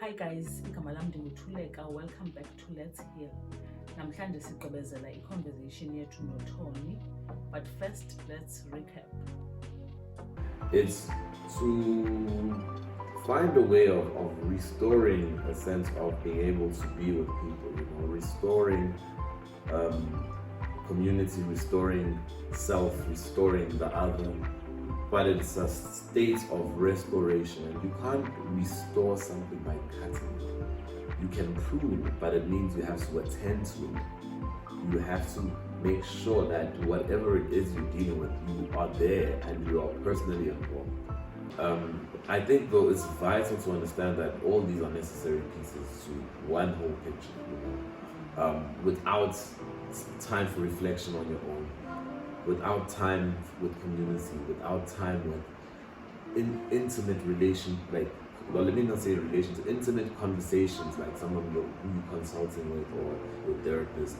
Hi guys, igama lam ndinguthuleka. Welcome back to Let's Heal. Namhlanje sigqibezela i-conversation yethu noTony, but first let's recap. It's to find a way of restoring a sense of being able to be with people, restoring community, restoring self, restoring the other. But it's a state of restoration, and you can't restore something by cutting it. You can prune it, but it means you have to attend to it. You have to make sure that whatever it is you're dealing with, you are there and you are personally involved. I think though it's vital to understand that all these are necessary pieces to one whole picture, without time for reflection on your own, without time with community, without time with intimate let me not say relations, intimate conversations like someone who you're consulting with or your therapist.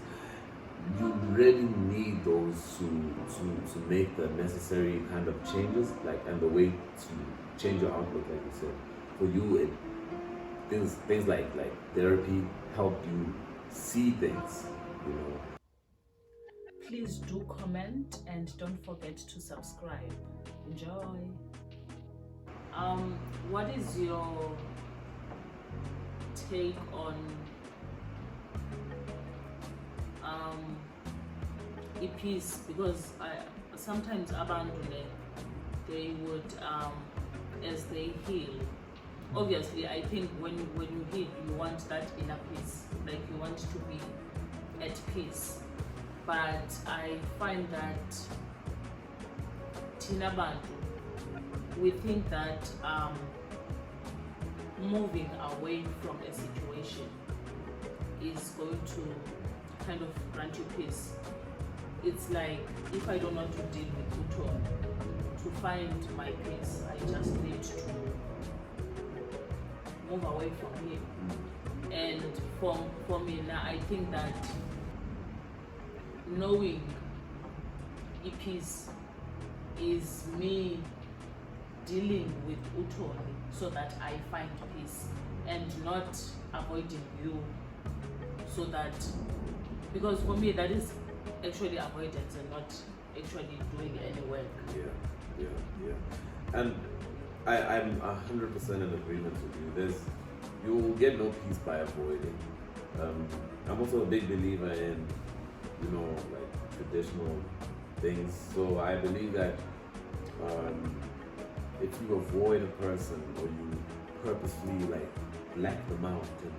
You really need those to make the necessary kind of changes, and the way to change your outlook, like you said. For you, things like therapy help you see things, Please do comment and don't forget to subscribe. Enjoy. What is your take on EPs? Because sometimes abantu they would as they heal. Obviously, I think when you heal, you want that inner peace, like you want to be at peace. But I find that Tina Bantu, we think that moving away from a situation is going to kind of grant you peace. It's like, if I don't want to deal with Uto, to find my peace, I just need to move away from him. And for me now, I think that knowing EPs is me dealing with Utoni so that I find peace and not avoiding you, so that, because for me that is actually avoidance and not actually doing any work. Yeah. And I'm 100% in agreement with you. You will get no peace by avoiding. I'm also a big believer in traditional things. So I believe that if you avoid a person or you purposely black them out and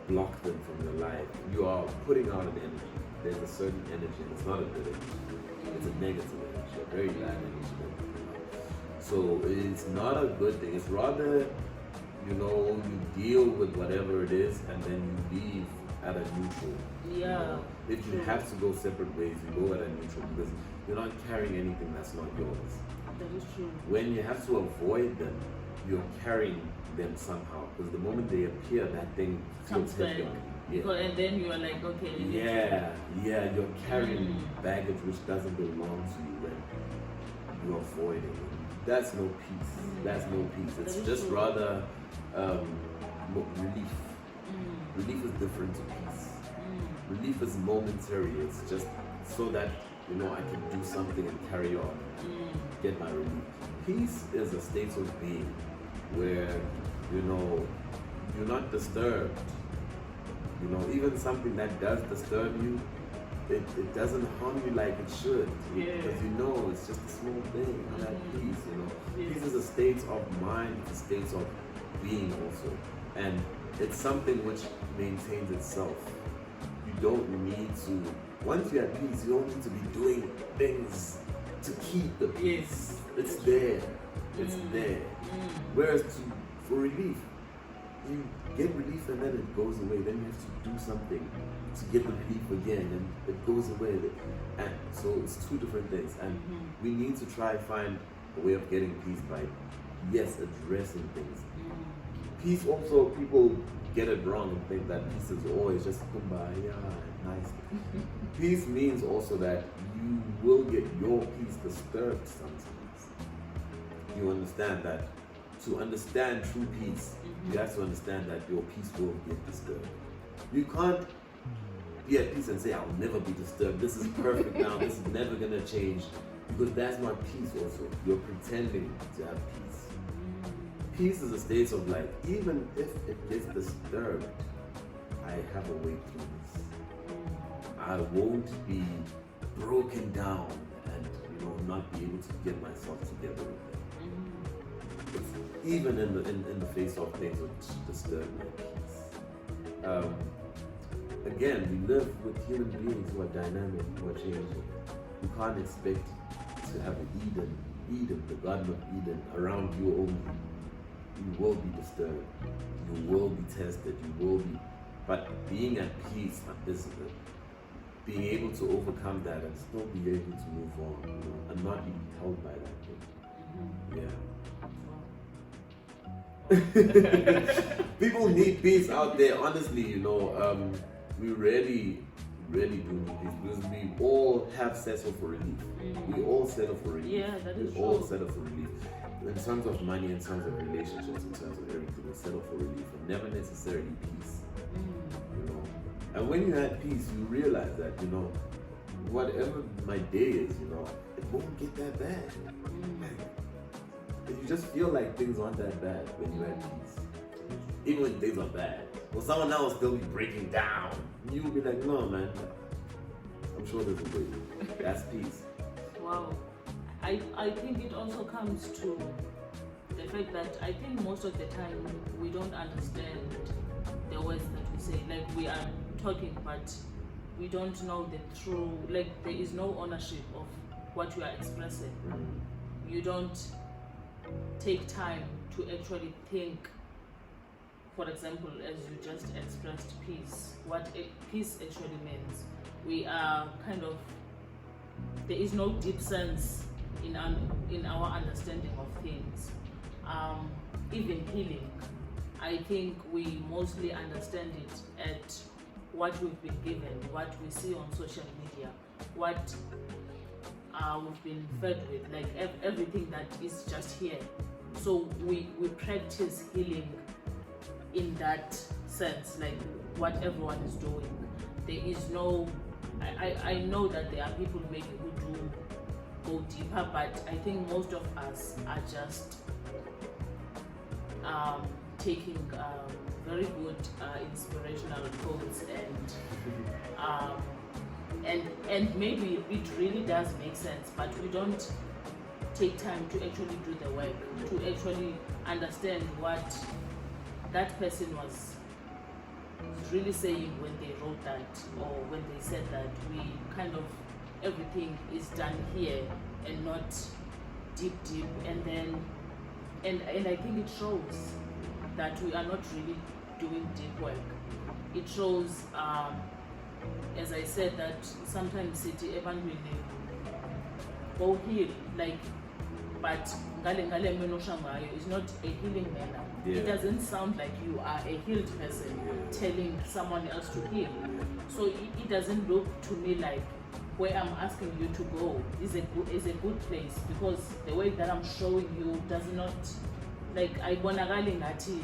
block them from your life, you are putting out an energy. There's a certain energy, and it's not a good energy. It's a negative energy, a very bad energy. So it's not a good thing. It's rather, you deal with whatever it is and then you leave at a neutral. Yeah. If you have to go separate ways, you go at a neutral, because you're not carrying anything that's not yours. That is true. When you have to avoid them, you're carrying them somehow, because the moment they appear, that thing feels heavy on you. Yeah. And then you are like, okay. Yeah, you're carrying baggage which doesn't belong to you when you're avoiding it. That's no peace. That's no peace. It's just true. Rather relief. Relief is different to peace. Relief is momentary. It's just so that I can do something and carry on, get my relief. Peace is a state of being where you're not disturbed. Even something that does disturb you, it doesn't harm you like it should. Because it's just a small thing. That peace, Peace is a state of mind, it's a state of being also. And it's something which maintains itself. You don't need to, once you're at peace, you don't need to be doing things to keep the peace. It's there. It's there. Whereas for relief, you get relief and then it goes away. Then you have to do something to get the relief again, and it goes away. And so it's two different things. And we need to try and find a way of getting peace by, addressing things. Peace also, people get it wrong and think that peace is always just kumbaya, nice. Peace means also that you will get your peace disturbed sometimes. You understand that to understand true peace, you have to understand that your peace will get disturbed. You can't be at peace and say, I'll never be disturbed. This is perfect now. This is never going to change. Because that's not peace also. You're pretending to have peace. Peace is a state of like, even if it gets disturbed, I have a way through this. I won't be broken down and, not be able to get myself together again. It's even in the face of things which disturb my peace. Again, we live with human beings who are dynamic, who are changing. You can't expect to have Eden, the Garden of Eden, around you only. You will be disturbed. You will be tested. You will be. But being at peace is being able to overcome that and still be able to move on, and not be held by that thing. Yeah. People need peace out there. Honestly, we really do need peace because we all have settled for relief. We all settle for relief. Yeah, that is we all true. settle for relief. In terms of money, in terms of relationships, in terms of everything, we settle for relief and never necessarily peace. And when you're at peace, you realize that, whatever my day is, it won't get that bad. You just feel like things aren't that bad when you're at peace. Even when things are bad. Well, someone else will be breaking down. You'll be like, no, man. I'm sure there's a way. That's peace. Wow. I think it also comes to the fact that I think most of the time we don't understand the words that we say. Like, we are talking, but we don't know the true, like, there is no ownership of what you are expressing. You don't take time to actually think. For example, as you just expressed peace, what peace actually means. We are kind of, there is no deep sense in our understanding of things. Even healing, I think we mostly understand it at what we've been given, what we see on social media, what we've been fed with, like everything that is just here. So we practice healing in that sense, like what everyone is doing. There is no, I know that there are people maybe who do go deeper, but I think most of us are just taking very good inspirational quotes and maybe it really does make sense, but we don't take time to actually do the work, to actually understand what that person was really saying when they wrote that, or when they said that. We kind of, everything is done here and not deep, and I think it shows that we are not really doing deep work. It shows, as I said, that sometimes city even go heal, like, but ngale meno shambayo is not a healing manner. Yeah. It doesn't sound like you are a healed person telling someone else to heal. So it doesn't look to me like where I'm asking you to go is a good place, because the way that I'm showing you does not, like, I bonakali ngati.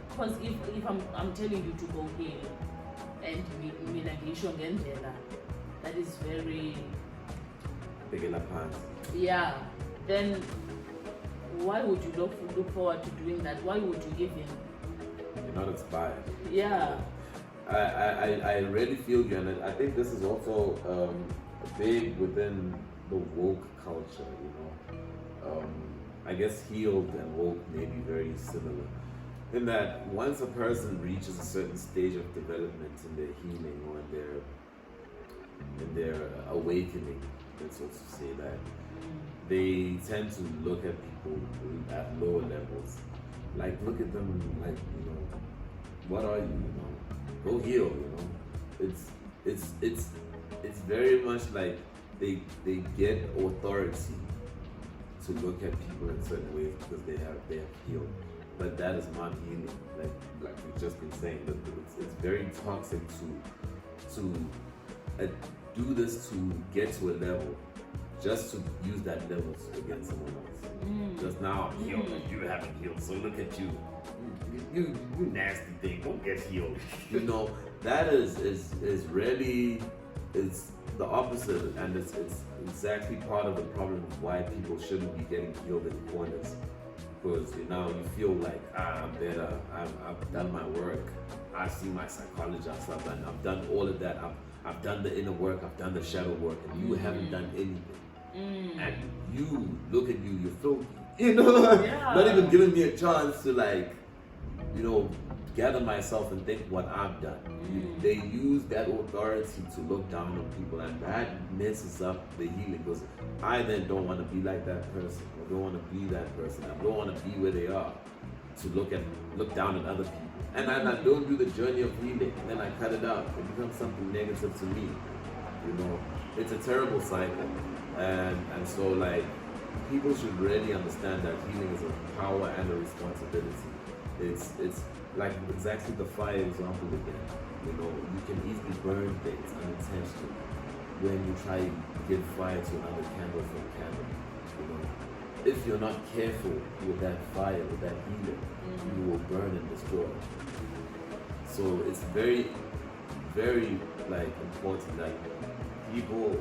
Because if I'm telling you to go heal and mina ngisho ngendlela that is very yeah, then why would you look forward to doing that? Why would you even? You're not inspired. Yeah. I really feel you, and I think this is also big within the woke culture, I guess healed and woke may be very similar, in that once a person reaches a certain stage of development in their healing or in their awakening, let's also say that, they tend to look at people at lower levels, like look at them like, what are you, go heal, it's very much like they get authority to look at people in certain ways because they have healed, but that is not healing. Like we've just been saying, that it's very toxic to do this to get to a level, just to use that level against someone else. Just now I'm healed and you haven't healed. So look at you. You nasty thing. Don't get healed. You know, that is really is the opposite, and it's exactly part of the problem of why people shouldn't be getting healed in corners. Because you feel like I'm better. I've done my work. I see my psychologist. I've done all of that. I've done the inner work. I've done the shadow work, and you haven't done anything. And you look at you feel, not even giving me a chance to gather myself and think what I've done. They use that authority to look down on people, and that messes up the healing, because I then don't want to be like that person. I don't want to be that person. I don't want to be where they are, to look down at other people. And I don't do the journey of healing, and then I cut it out. It becomes something negative to me. It's a terrible cycle. And so people should really understand that healing is a power and a responsibility. It's like exactly the fire example again. You can easily burn things unintentionally when you try to give fire to another candle from a candle. If you're not careful with that fire, with that healing, you will burn and destroy. So it's very, very important that people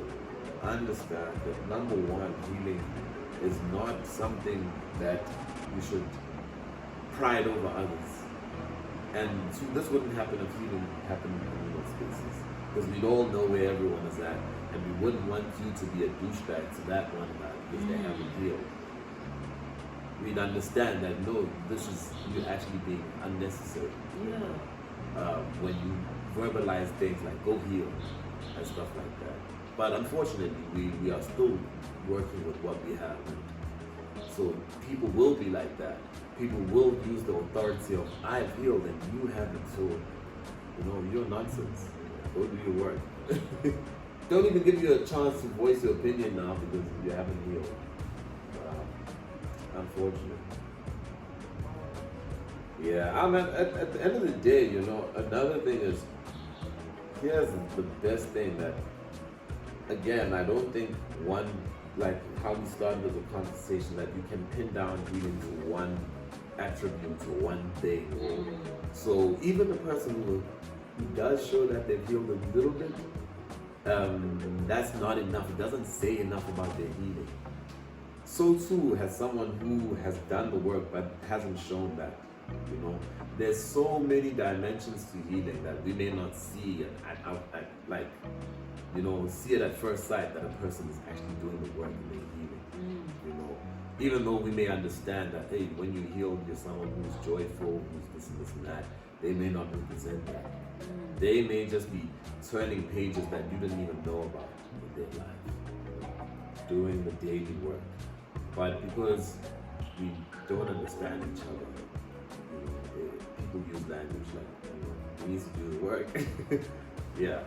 understand that number one, healing is not something that you should pride over others. And this wouldn't happen if healing happened in communal spaces, because we'd all know where everyone is at, and we wouldn't want you to be a douchebag to that one guy because they haven't healed. We'd understand that no, this is you actually being unnecessary. When you verbalize things like "go heal" and stuff like that. But unfortunately, we are still working with what we have. So people will be like that. People will use the authority of "I've healed and you haven't," so you're nonsense. Go do your work. Don't even give you a chance to voice your opinion now because you haven't healed. Unfortunate. Yeah, at the end of the day, another thing is, here's the best thing that, again, I don't think how we started as a conversation, that you can pin down healing to one attribute or one thing. So even the person who does show that they've healed a little bit, that's not enough. It doesn't say enough about their healing. So too has someone who has done the work but hasn't shown that. There's so many dimensions to healing that we may not see see it at first sight that a person is actually doing the work and they're healing. Even though we may understand that, hey, when you heal, you're someone who's joyful, who's this and that, they may not represent that. They may just be turning pages that you didn't even know about in their life, doing the daily work. But because we don't understand each other, people use language like, we need to do the work. Yeah.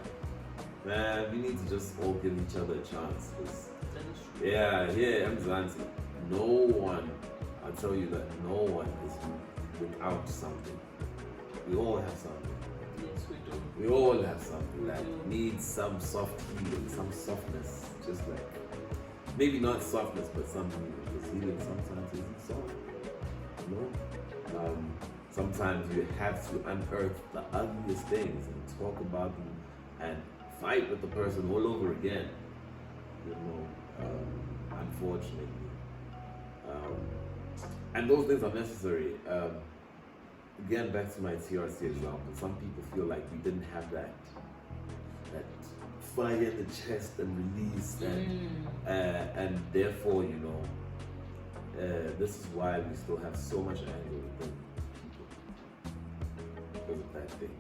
Man, we need to just all give each other a chance. I'm Zanzi. No one, I'll tell you that no one is without something. We all have something. Yes, we do. We all have something that needs some soft healing, some softness. Just like, maybe not softness, but some healing. Because healing sometimes isn't soft. Sometimes you have to unearth the ugliest things and talk about them and fight with the person all over again. Unfortunately. And those things are necessary. Again, back to my TRC example, some people feel like we didn't have that fire in the chest and release, and therefore, this is why we still have so much anger within people because of that thing.